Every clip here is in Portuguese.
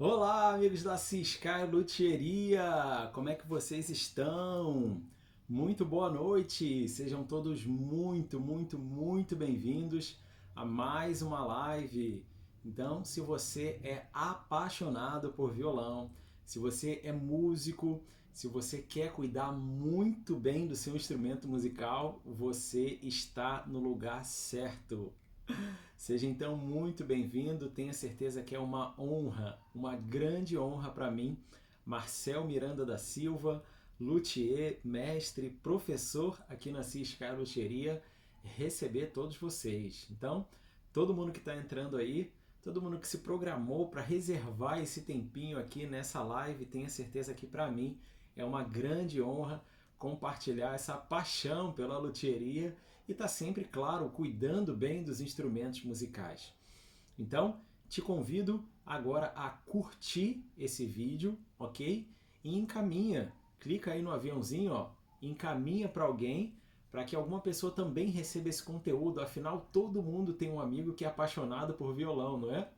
Olá, amigos da Ciscar Luthieria! Como é que vocês estão? Muito boa noite! Sejam todos muito bem-vindos a mais uma live. Então, se você é apaixonado por violão, se você é músico, se você quer cuidar muito bem do seu instrumento musical, você está no lugar certo. Seja então muito bem-vindo, tenha certeza que é uma honra, uma grande honra para mim, Marcel Miranda da Silva, luthier, mestre, professor aqui na Ciscar Luthieria, receber todos vocês. Então, todo mundo que está entrando aí, todo mundo que se programou para reservar esse tempinho aqui nessa live, tenha certeza que para mim é uma grande honra compartilhar essa paixão pela luthieria e está sempre, claro, cuidando bem dos instrumentos musicais. Então, te convido agora a curtir esse vídeo, ok? E encaminha, clica aí no aviãozinho, ó, encaminha para alguém, para que alguma pessoa também receba esse conteúdo. Afinal, todo mundo tem um amigo que é apaixonado por violão, não é?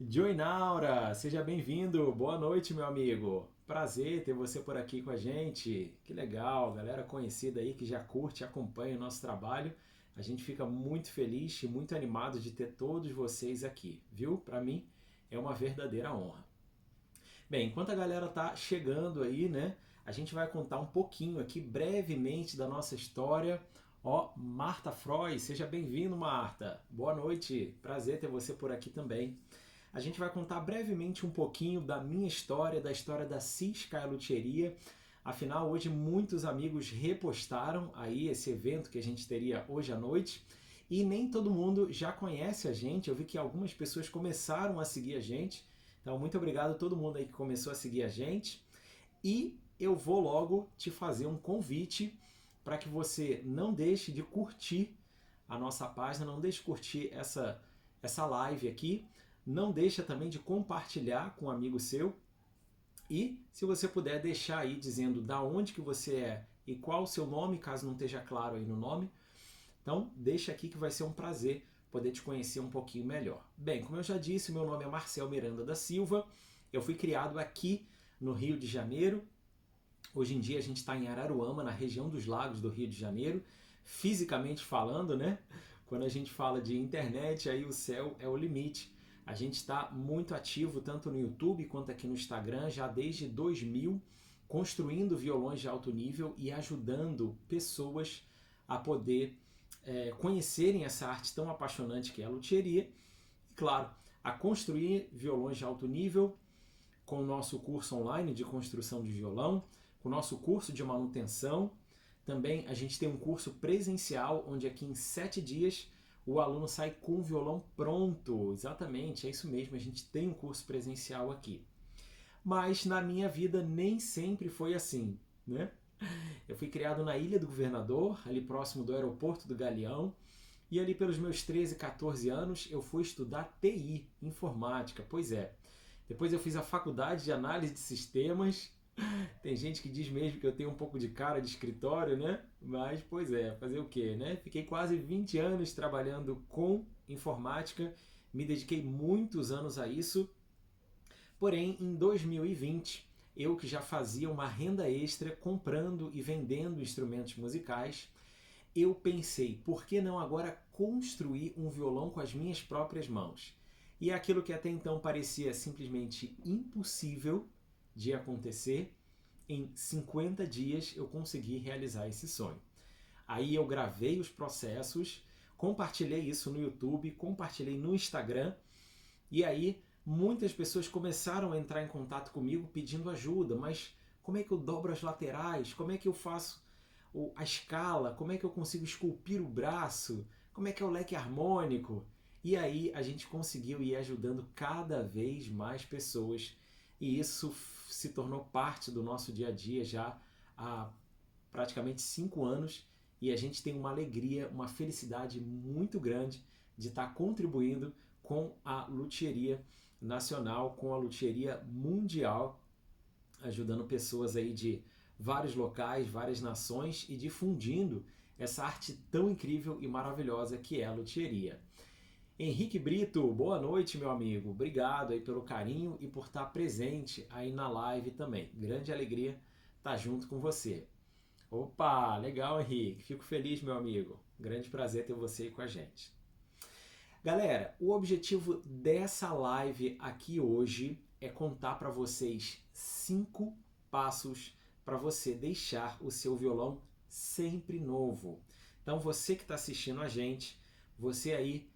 Joey Naura, seja bem-vindo. Boa noite, meu amigo. Prazer ter você por aqui com a gente. Que legal, galera conhecida aí que já curte e acompanha o nosso trabalho. A gente fica muito feliz e muito animado de ter todos vocês aqui, viu? Para mim é uma verdadeira honra. Bem, enquanto a galera tá chegando aí, né, a gente vai contar um pouquinho aqui brevemente da nossa história. Ó, Marta Froy, seja bem-vindo, Marta. Boa noite. Prazer ter você por aqui também. A gente vai contar brevemente um pouquinho da minha história, da história da Ciscar Luthieria. Afinal, hoje muitos amigos repostaram aí esse evento que a gente teria hoje à noite e nem todo mundo já conhece a gente. Eu vi que algumas pessoas começaram a seguir a gente. Então, muito obrigado a todo mundo aí que começou a seguir a gente. E eu vou logo te fazer um convite para que você não deixe de curtir a nossa página, não deixe de curtir essa live aqui. Não deixa também de compartilhar com um amigo seu. E se você puder deixar aí dizendo da onde que você é e qual o seu nome, caso não esteja claro aí no nome, então deixa aqui que vai ser um prazer poder te conhecer um pouquinho melhor. Bem, como eu já disse, meu nome é Marcel Miranda da Silva, eu fui criado aqui no Rio de Janeiro. Hoje em dia a gente está em Araruama, na região dos lagos do Rio de Janeiro, fisicamente falando, né? Quando a gente fala de internet, aí o céu é o limite. A gente está muito ativo tanto no YouTube quanto aqui no Instagram, já desde 2000, construindo violões de alto nível e ajudando pessoas a poder conhecerem essa arte tão apaixonante que é a luthieria. E, claro, a construir violões de alto nível com o nosso curso online de construção de violão, com o nosso curso de manutenção. Também a gente tem um curso presencial, onde aqui em 7 dias o aluno sai com o violão pronto. Exatamente, é isso mesmo, a gente tem um curso presencial aqui. Mas na minha vida nem sempre foi assim, né? Eu fui criado na Ilha do Governador, ali próximo do aeroporto do Galeão, e ali pelos meus 13, 14 anos eu fui estudar TI, informática, pois é. Depois eu fiz a faculdade de análise de sistemas. Tem gente que diz mesmo que eu tenho um pouco de cara de escritório, né? Mas, pois é, fazer o quê, né? Fiquei quase 20 anos trabalhando com informática, me dediquei muitos anos a isso. Porém, em 2020, eu que já fazia uma renda extra comprando e vendendo instrumentos musicais, eu pensei, por que não agora construir um violão com as minhas próprias mãos? E aquilo que até então parecia simplesmente impossível de acontecer, em 50 dias eu consegui realizar esse sonho. Aí eu gravei os processos, compartilhei isso no YouTube, compartilhei no Instagram, e aí muitas pessoas começaram a entrar em contato comigo pedindo ajuda, mas como é que eu dobro as laterais? Como é que eu faço a escala? Como é que eu consigo esculpir o braço? Como é que é o leque harmônico? E aí a gente conseguiu ir ajudando cada vez mais pessoas e isso se tornou parte do nosso dia a dia já há praticamente 5 anos e a gente tem uma alegria, uma felicidade muito grande de estar contribuindo com a luthieria nacional, com a luthieria mundial, ajudando pessoas aí de vários locais, várias nações e difundindo essa arte tão incrível e maravilhosa que é a luthieria. Henrique Brito, boa noite, meu amigo. Obrigado aí pelo carinho e por estar presente aí na live também. Grande alegria estar junto com você. Opa, legal, Henrique. Fico feliz, meu amigo. Grande prazer ter você aí com a gente. Galera, o objetivo dessa live aqui hoje é contar para vocês 5 passos para você deixar o seu violão sempre novo. Então você que está assistindo a gente, você aí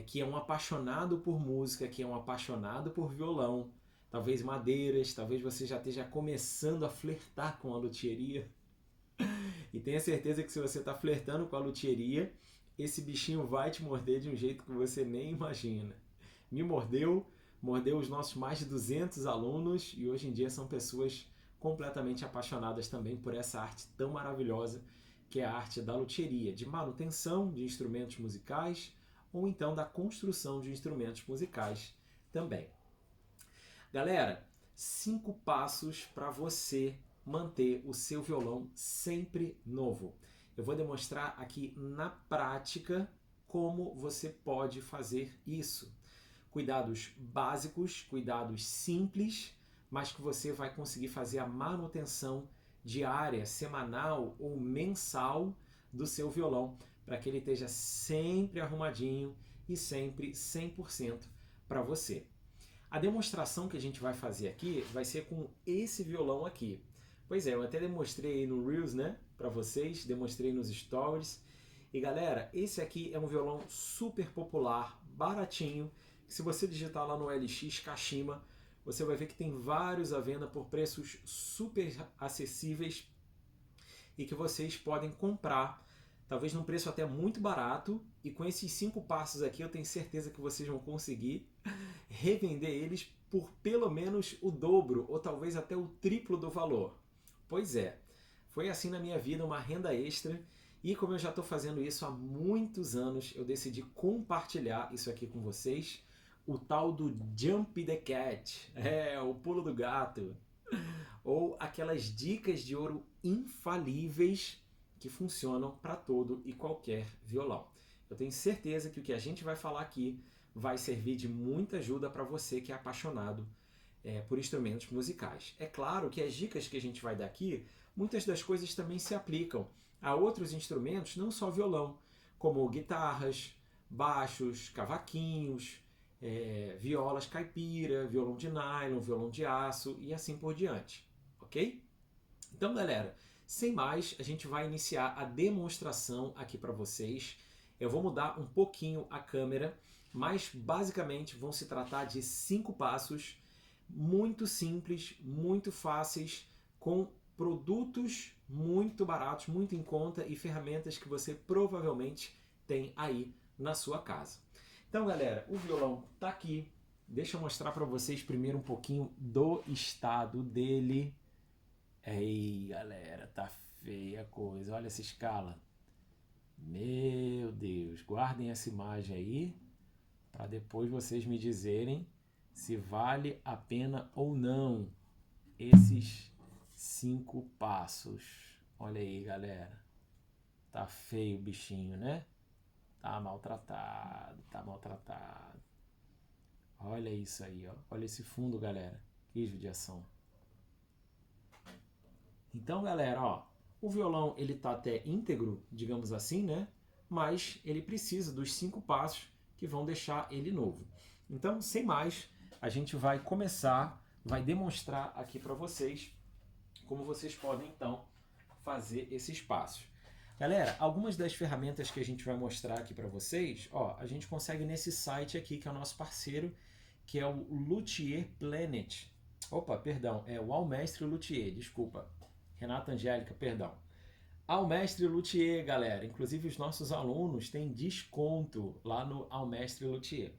que é um apaixonado por música, que é um apaixonado por violão, talvez madeiras, talvez você já esteja começando a flertar com a luthieria. E tenha certeza que se você está flertando com a luthieria, esse bichinho vai te morder de um jeito que você nem imagina. Me mordeu, mordeu os nossos mais de 200 alunos e hoje em dia são pessoas completamente apaixonadas também por essa arte tão maravilhosa que é a arte da luthieria, de manutenção de instrumentos musicais ou então da construção de instrumentos musicais também. Galera, 5 passos para você manter o seu violão sempre novo. Eu vou demonstrar aqui na prática como você pode fazer isso. Cuidados básicos, cuidados simples, mas que você vai conseguir fazer a manutenção diária, semanal ou mensal do seu violão, para que ele esteja sempre arrumadinho e sempre 100% para você. A demonstração que a gente vai fazer aqui vai ser com esse violão aqui. Pois é, eu até demonstrei aí no Reels, né, para vocês, demonstrei nos Stories. E galera, esse aqui é um violão super popular, baratinho, que se você digitar lá no LX Kashima, você vai ver que tem vários à venda por preços super acessíveis e que vocês podem comprar, talvez num preço até muito barato, e com esses 5 passos aqui eu tenho certeza que vocês vão conseguir revender eles por pelo menos o dobro ou talvez até o triplo do valor. Pois é, foi assim na minha vida, uma renda extra, e como eu já estou fazendo isso há muitos anos, eu decidi compartilhar isso aqui com vocês, o tal do Jump the Cat, o pulo do gato, ou aquelas dicas de ouro infalíveis que funcionam para todo e qualquer violão. Eu tenho certeza que o que a gente vai falar aqui vai servir de muita ajuda para você que é apaixonado por instrumentos musicais. É claro que as dicas que a gente vai dar aqui, muitas das coisas também se aplicam a outros instrumentos, não só violão, como guitarras, baixos, cavaquinhos, violas caipira, violão de nylon, violão de aço e assim por diante, ok? Então, galera, sem mais, a gente vai iniciar a demonstração aqui para vocês. Eu vou mudar um pouquinho a câmera, mas basicamente vão se tratar de 5 passos muito simples, muito fáceis, com produtos muito baratos, muito em conta e ferramentas que você provavelmente tem aí na sua casa. Então, galera, o violão tá aqui. Deixa eu mostrar para vocês primeiro um pouquinho do estado dele. Ei, galera, tá feia a coisa. Olha essa escala. Meu Deus, guardem essa imagem aí para depois vocês me dizerem se vale a pena ou não esses 5 passos. Olha aí, galera. Tá feio o bichinho, né? Tá maltratado, tá maltratado. Olha isso aí, ó. Olha esse fundo, galera. Que judiação. Então, galera, ó, o violão ele tá até íntegro, digamos assim, né? Mas ele precisa dos 5 passos que vão deixar ele novo. Então, sem mais, a gente vai começar, vai demonstrar aqui para vocês como vocês podem então fazer esses passos. Galera, algumas das ferramentas que a gente vai mostrar aqui para vocês, ó, a gente consegue nesse site aqui que é o nosso parceiro, que é o Luthier Planet. Opa, perdão, é o Almestre Luthier, desculpa. Renata Angélica, perdão. Almestre Luthier, galera. Inclusive os nossos alunos têm desconto lá no Almestre Luthier.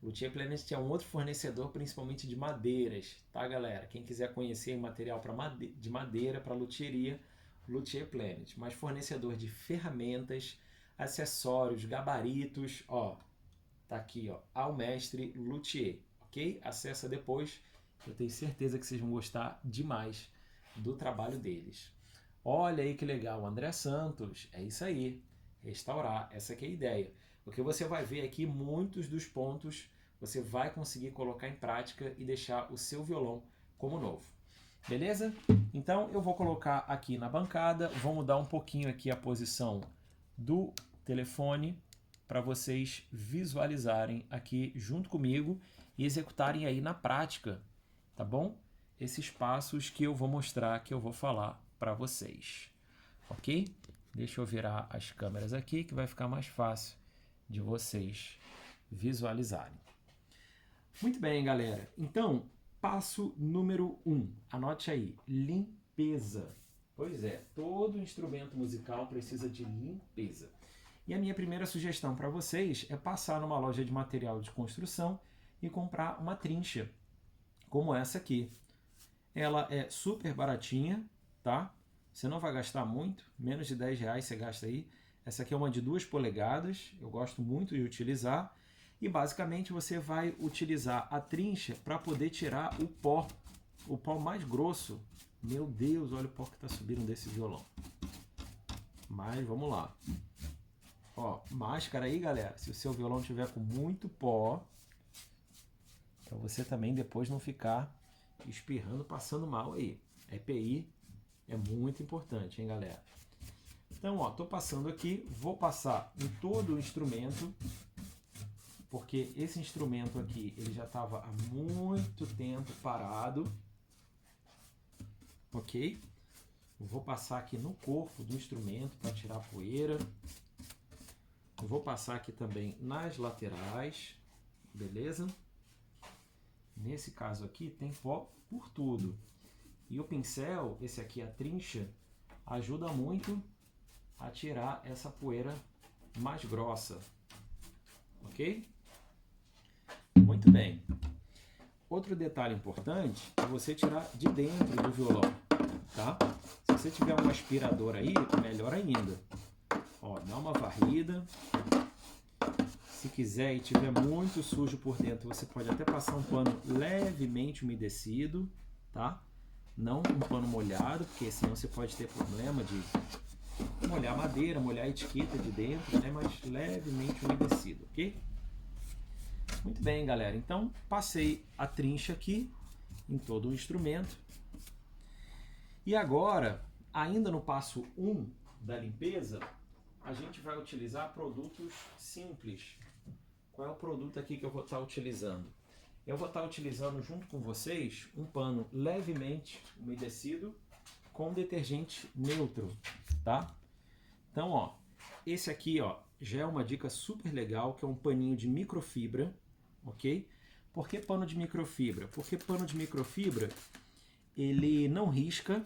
Luthier Planet é um outro fornecedor, principalmente de madeiras, tá, galera? Quem quiser conhecer material de madeira para luthieria, Luthier Planet. Mas fornecedor de ferramentas, acessórios, gabaritos, ó, tá aqui, ó, Almestre Luthier, ok? Acessa depois, eu tenho certeza que vocês vão gostar demais do trabalho deles. Olha aí que legal, André Santos, é isso aí, restaurar, essa que é a ideia. porque você vai ver aqui muitos dos pontos você vai conseguir colocar em prática e deixar o seu violão como novo. Beleza? Então eu vou colocar aqui na bancada, vou mudar um pouquinho aqui a posição do telefone para vocês visualizarem aqui junto comigo e executarem aí na prática, tá bom? Esses passos que eu vou mostrar, que eu vou falar para vocês, ok? Deixa eu virar as câmeras aqui que vai ficar mais fácil de vocês visualizarem. Muito bem, galera. Então, passo número 1. Anote aí, limpeza. Pois é, todo instrumento musical precisa de limpeza. E a minha primeira sugestão para vocês é passar numa loja de material de construção e comprar uma trincha, como essa aqui. Ela é super baratinha, tá? Você não vai gastar muito, menos de R$10 você gasta aí. Essa aqui é uma de 2 polegadas, eu gosto muito de utilizar. E basicamente você vai utilizar a trincha para poder tirar o pó mais grosso. Meu Deus, olha o pó que está subindo desse violão. Mas vamos lá. Ó, máscara aí, galera. Se o seu violão tiver com muito pó, para você também depois não ficar espirrando, passando mal aí. EPI é muito importante, hein, galera? Então, ó, tô passando aqui, vou passar em todo o instrumento, porque esse instrumento aqui, ele já estava há muito tempo parado, ok? Eu vou passar aqui no corpo do instrumento para tirar a poeira. Eu vou passar aqui também nas laterais, beleza? Nesse caso aqui tem pó por tudo. E o pincel, esse aqui, a trincha, ajuda muito a tirar essa poeira mais grossa, ok? Muito bem. Outro detalhe importante é você tirar de dentro do violão, tá? Se você tiver um aspirador aí, melhor ainda. Ó, dá uma varrida. Se quiser e tiver muito sujo por dentro, você pode até passar um pano levemente umedecido, tá? Não um pano molhado, porque senão você pode ter problema de molhar madeira, molhar a etiqueta de dentro, né? Mas levemente umedecido, ok? Muito bem, galera. Então, passei a trincha aqui em todo o instrumento. E agora, ainda no passo 1 da limpeza, a gente vai utilizar produtos simples. Qual é o produto aqui que eu vou estar utilizando? Eu vou estar utilizando junto com vocês um pano levemente umedecido com detergente neutro, tá? Então, ó, esse aqui, ó, já é uma dica super legal, que é um paninho de microfibra, ok? Por que pano de microfibra? Porque pano de microfibra, ele não risca,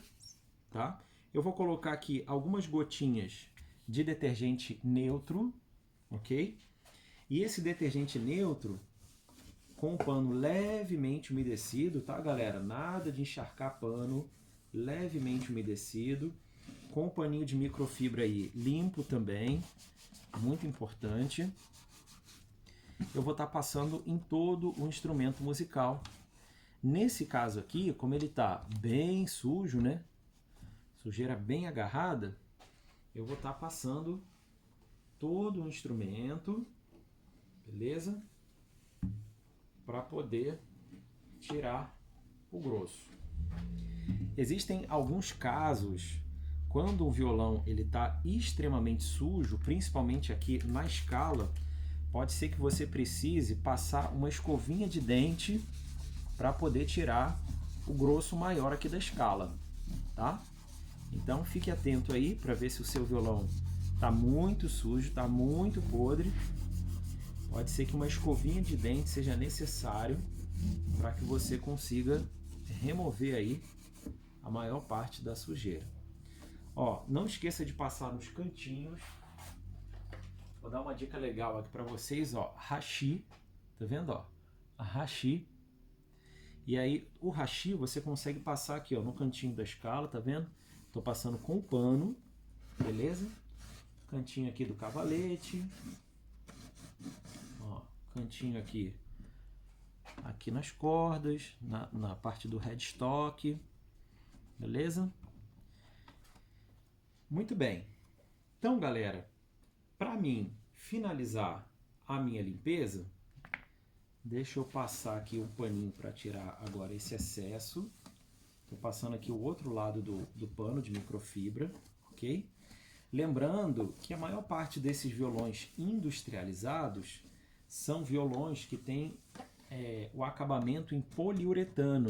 tá? Eu vou colocar aqui algumas gotinhas de detergente neutro, ok? E esse detergente neutro, com o pano levemente umedecido, tá, galera? Nada de encharcar pano, levemente umedecido, com o paninho de microfibra aí limpo também, muito importante. Eu vou estar passando em todo o instrumento musical. Nesse caso aqui, como ele está bem sujo, né? Sujeira bem agarrada, eu vou estar passando todo o instrumento, beleza? Para poder tirar o grosso. Existem alguns casos quando o violão ele está extremamente sujo, principalmente aqui na escala, pode ser que você precise passar uma escovinha de dente para poder tirar o grosso maior aqui da escala, tá? Então fique atento aí para ver se o seu violão está muito sujo, está muito podre. Pode ser que uma escovinha de dente seja necessário para que você consiga remover aí a maior parte da sujeira. Ó, não esqueça de passar nos cantinhos. Vou dar uma dica legal aqui para vocês, ó, hashi, tá vendo, ó? A hashi. E aí o hashi você consegue passar aqui, ó, no cantinho da escala, tá vendo? Tô passando com o pano, beleza? Cantinho aqui do cavalete. Ó, cantinho aqui nas cordas, na parte do headstock, beleza? Muito bem. Então, galera, para mim finalizar a minha limpeza, deixa eu passar aqui um paninho para tirar agora esse excesso. Estou passando aqui o outro lado do pano de microfibra, ok? Lembrando que a maior parte desses violões industrializados são violões que têm o acabamento em poliuretano,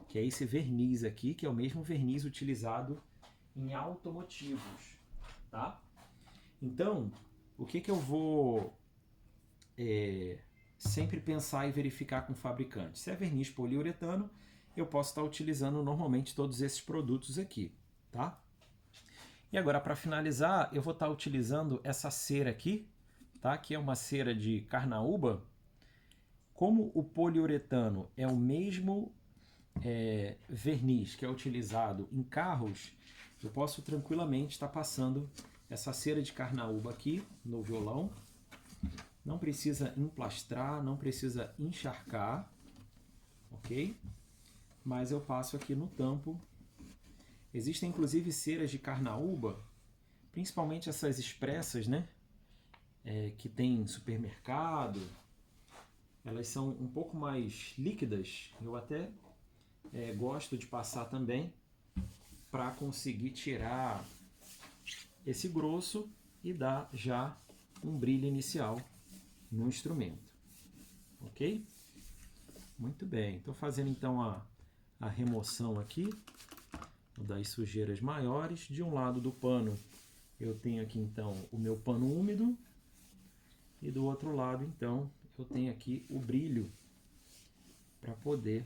que é esse verniz aqui, que é o mesmo verniz utilizado em automotivos, tá? Então, o que eu vou sempre pensar e verificar com o fabricante? Se é verniz poliuretano, eu posso estar utilizando normalmente todos esses produtos aqui, tá? E agora, para finalizar, eu vou estar utilizando essa cera aqui, tá? Que é uma cera de carnaúba. Como o poliuretano é o mesmo verniz que é utilizado em carros, eu posso tranquilamente estar passando essa cera de carnaúba aqui no violão. Não precisa emplastrar, não precisa encharcar, ok? Mas eu passo aqui no tampo. Existem inclusive ceras de carnaúba, principalmente essas expressas, né? Que tem em supermercado. Elas são um pouco mais líquidas. Eu até gosto de passar também para conseguir tirar esse grosso e dar já um brilho inicial no instrumento. Ok? Muito bem. Estou fazendo então a remoção aqui das sujeiras maiores. De um lado do pano eu tenho aqui então o meu pano úmido e do outro lado então eu tenho aqui o brilho para poder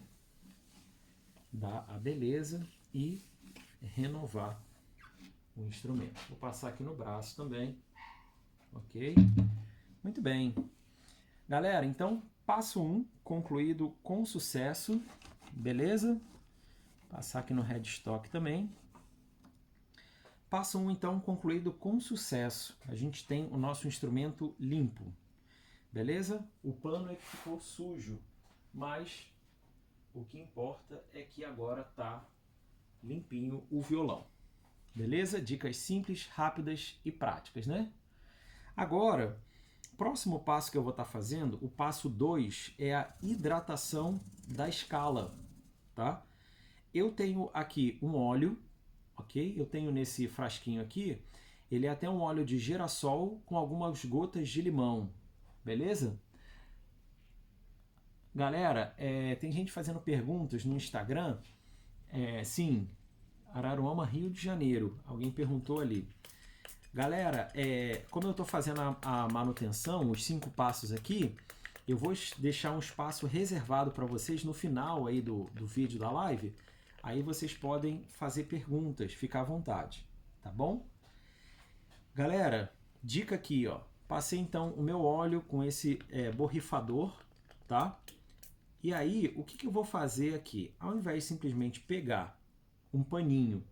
dar a beleza e renovar o instrumento. Vou passar aqui no braço também, ok? Muito bem. Galera, então passo 1 concluído com sucesso, beleza? Passar aqui no headstock também. Passo 1 então concluído com sucesso. A gente tem o nosso instrumento limpo, beleza? O pano é que ficou sujo, mas o que importa é que agora tá limpinho o violão. Beleza? Dicas simples, rápidas e práticas, né? Agora, próximo passo que eu vou estar fazendo, o passo 2, é a hidratação da escala, tá? Eu tenho aqui um óleo, ok? Eu tenho nesse frasquinho aqui, ele é até um óleo de girassol com algumas gotas de limão, beleza? Galera, tem gente fazendo perguntas no Instagram, sim, Araruama, Rio de Janeiro, alguém perguntou ali. Galera, como eu estou fazendo a manutenção, os 5 passos aqui, eu vou deixar um espaço reservado para vocês no final aí do vídeo da live. Aí vocês podem fazer perguntas, ficar à vontade, tá bom? Galera, dica aqui, ó. Passei então o meu óleo com esse borrifador, tá? E aí, o que eu vou fazer aqui? Ao invés de simplesmente pegar um paninho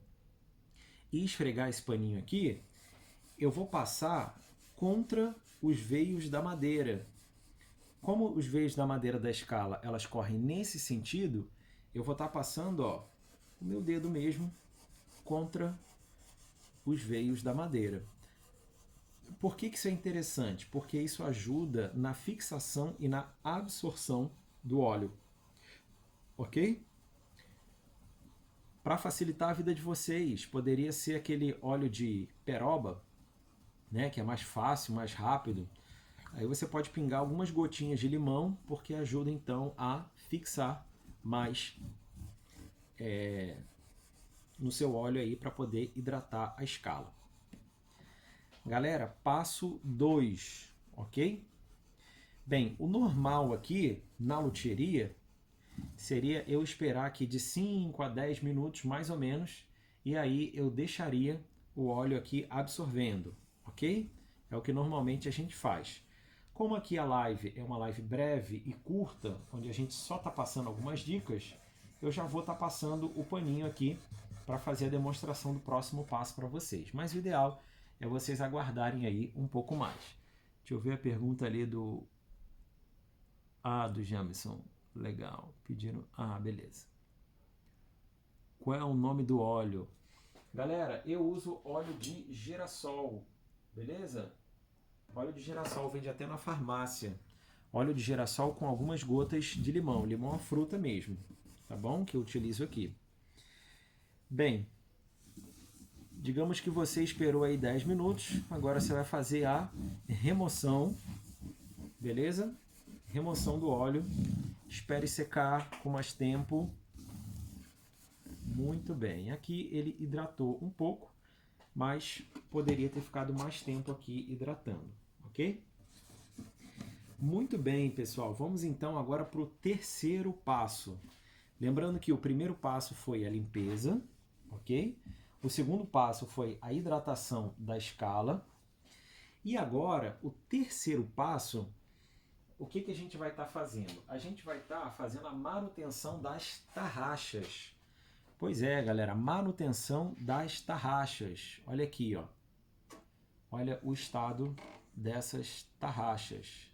e esfregar esse paninho aqui, eu vou passar contra os veios da madeira. Como os veios da madeira da escala elas correm nesse sentido, eu vou estar passando o meu dedo mesmo contra os veios da madeira. Por que isso é interessante? Porque isso ajuda na fixação e na absorção do óleo. Ok? Para facilitar a vida de vocês, poderia ser aquele óleo de peroba, né, que é mais fácil, mais rápido. Aí você pode pingar algumas gotinhas de limão, porque ajuda então a fixar mais no seu óleo aí para poder hidratar a escala. Galera, passo 2, ok? Bem, o normal aqui na luthieria seria eu esperar aqui de 5 a 10 minutos mais ou menos, e aí eu deixaria o óleo aqui absorvendo, ok? É o que normalmente a gente faz. Como aqui a live é uma live breve e curta, onde a gente só está passando algumas dicas, eu já vou estar passando o paninho aqui para fazer a demonstração do próximo passo para vocês. Mas o ideal é vocês aguardarem aí um pouco mais. Deixa eu ver a pergunta ali do Jamison. Legal. Pediram... beleza. Qual é o nome do óleo? Galera, eu uso óleo de girassol, beleza? Óleo de girassol vende até na farmácia. Óleo de girassol com algumas gotas de limão. Limão é fruta mesmo, tá bom? Que eu utilizo aqui. Bem, digamos que você esperou aí 10 minutos. Agora você vai fazer a remoção, beleza? Remoção do óleo. Espere secar com mais tempo. Muito bem. Aqui ele hidratou um pouco, mas poderia ter ficado mais tempo aqui hidratando, ok? Muito bem, pessoal. Vamos então agora para o terceiro passo. Lembrando que o primeiro passo foi a limpeza, ok? O segundo passo foi a hidratação da escala. E agora, o terceiro passo, o que a gente vai estar fazendo? A gente vai estar fazendo a manutenção das tarraxas. Pois é, galera, manutenção das tarraxas. Olha aqui, ó. Olha o estado dessas tarraxas.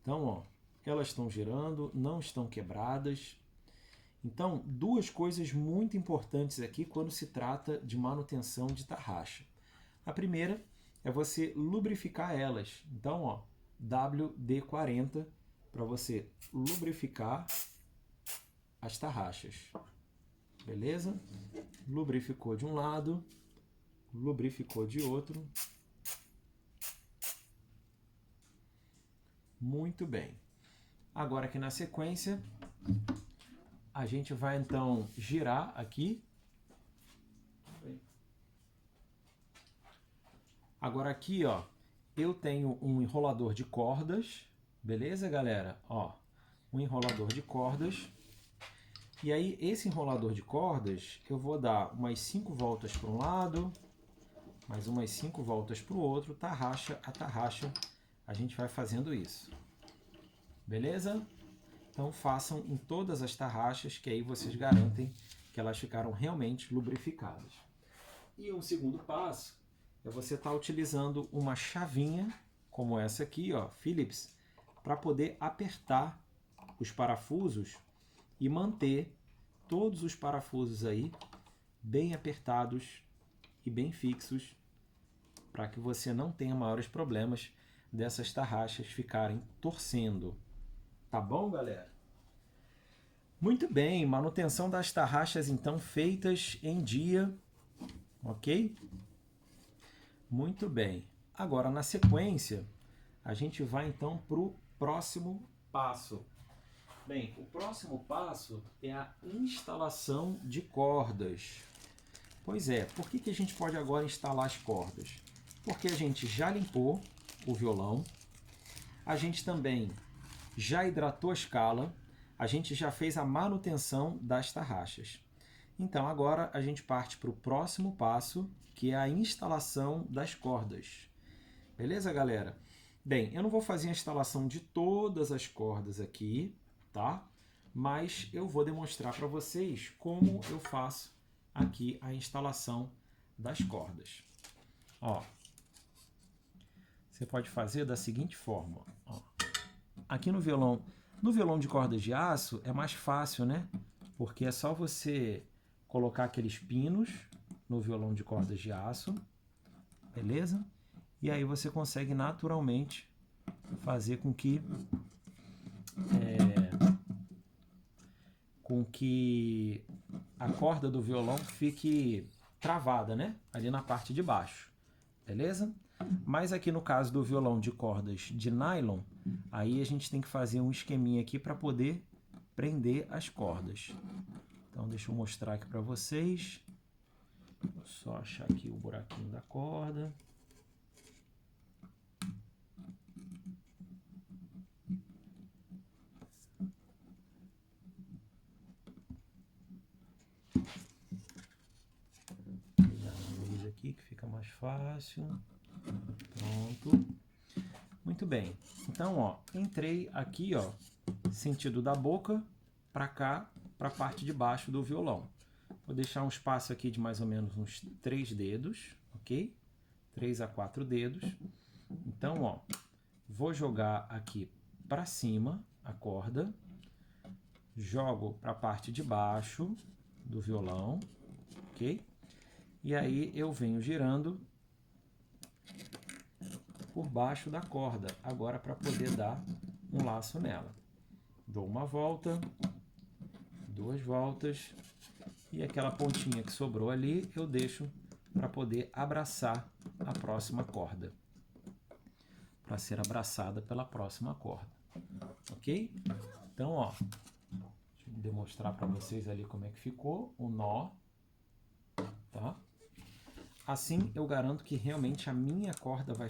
Então, ó, elas estão girando, não estão quebradas. Então, duas coisas muito importantes aqui quando se trata de manutenção de tarraxa. A primeira é você lubrificar elas. Então, ó, WD-40 para você lubrificar as tarraxas. Beleza? Lubrificou de um lado, lubrificou de outro. Muito bem. Agora aqui na sequência, a gente vai então girar aqui. Agora aqui, ó, eu tenho um enrolador de cordas, beleza, galera? Ó, um enrolador de cordas. E aí, esse enrolador de cordas, eu vou dar umas 5 voltas para um lado, mais umas 5 voltas para o outro, tarraxa a tarraxa, a gente vai fazendo isso. Beleza? Então façam em todas as tarraxas, que aí vocês garantem que elas ficaram realmente lubrificadas. E um segundo passo é você estar utilizando uma chavinha, como essa aqui, ó, Phillips, para poder apertar os parafusos e manter todos os parafusos aí bem apertados e bem fixos, para que você não tenha maiores problemas dessas tarraxas ficarem torcendo. Tá bom, galera? Muito bem, manutenção das tarraxas então feitas em dia, ok? Muito bem. Agora, na sequência, a gente vai então para o próximo passo. Bem, o próximo passo é a instalação de cordas. Pois é, por que a gente pode agora instalar as cordas? Porque a gente já limpou o violão, a gente também já hidratou a escala, a gente já fez a manutenção das tarraxas. Então agora a gente parte para o próximo passo, que é a instalação das cordas. Beleza, galera? Bem, eu não vou fazer a instalação de todas as cordas aqui, tá? Mas eu vou demonstrar para vocês como eu faço aqui a instalação das cordas. Ó, você pode fazer da seguinte forma. Ó. Aqui no violão de cordas de aço é mais fácil, né? Porque é só você colocar aqueles pinos no violão de cordas de aço, beleza? E aí você consegue naturalmente fazer com que a corda do violão fique travada, né? Ali na parte de baixo, beleza? Mas aqui no caso do violão de cordas de nylon, aí a gente tem que fazer um esqueminha aqui para poder prender as cordas. Então deixa eu mostrar aqui para vocês. Vou só achar aqui o buraquinho da corda. Aqui que fica mais fácil. Pronto. Muito bem. Então, ó, entrei aqui, ó, sentido da boca para cá, para a parte de baixo do violão. Vou deixar um espaço aqui de mais ou menos uns 3 dedos, ok? 3 a 4 dedos. Então, ó, vou jogar aqui para cima a corda, jogo para a parte de baixo do violão, ok? E aí eu venho girando por baixo da corda, agora para poder dar um laço nela. Dou uma volta, 2 voltas, e aquela pontinha que sobrou ali eu deixo para poder abraçar a próxima corda, para ser abraçada pela próxima corda, ok? Então, ó, deixa eu demonstrar para vocês ali como é que ficou o nó, tá? Assim eu garanto que realmente a minha corda vai